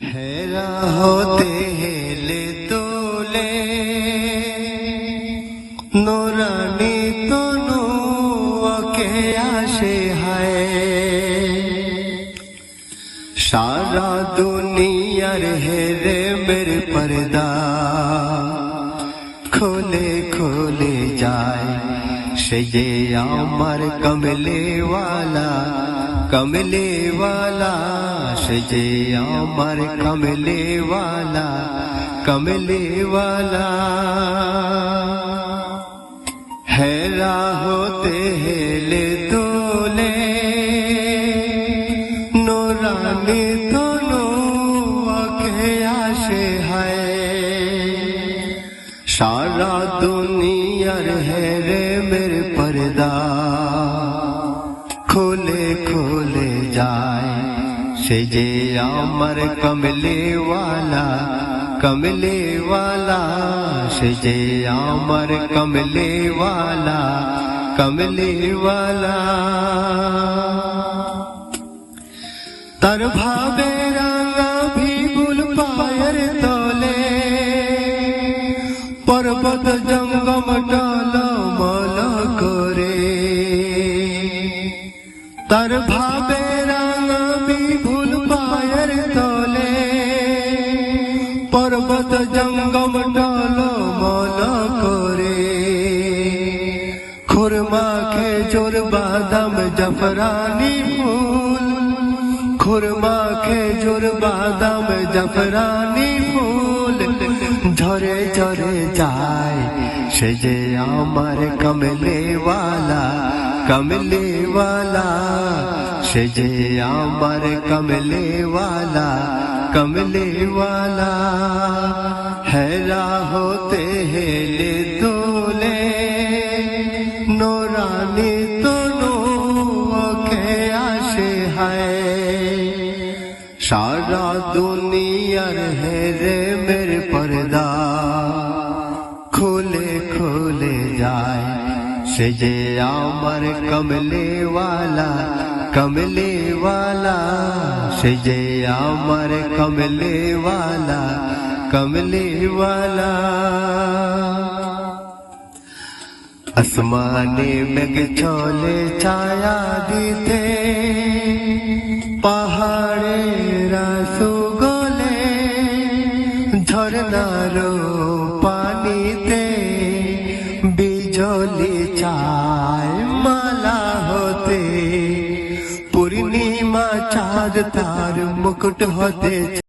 হেরা হতে হেলে তোলে নোরানি তনু ওকে আসে হায় সারা দুনিয়ার হেরে মেরে পর্দা খোলে খোলে যায় সে যে আমার কমলে वाला সে যে আমার কমলে वाला হেরা হতে হেলে তোলে নোরানি তনু ওকে আসে হায় সারা দুনিয়ার হেরে মেরে পর্দা খোলে খোলে যায় সে যে আমার কমলে वाला সে যে আমার কমলে वाला তার ভাবে রাঙা ভিগুল পায়ের তলে পর্বত জঙ্গম টলমল করে তার ভাবে রাঙা ভিগুল পায়ের তলে পর্বত জঙ্গম টলমল করে খুরমা খেজুর বাদাম জাফরানি ফুল খুরমা খেজুর বাদাম জাফরানি ফুল ঝরে ঝরে যায় সে যে আমার কমলে वाला সে যে আমার কমলে वाला হেরা হতে হেলে তোলে নোরানি তনু ওকে আসে হায় সারা দুনিয়ার হেরে মেরে পর্দা খোলে খোলে যায় সে যে আমার কমলে वाला সে যে আমার কমলে वाला আসমানে মেঘ চলে ছায়া দিতে পাহাড়ের সুগলে ঝরনার পানিতে বিজলি চায় মালা হতে পূর্ণিমা চাঁদ তার মুকুট হতে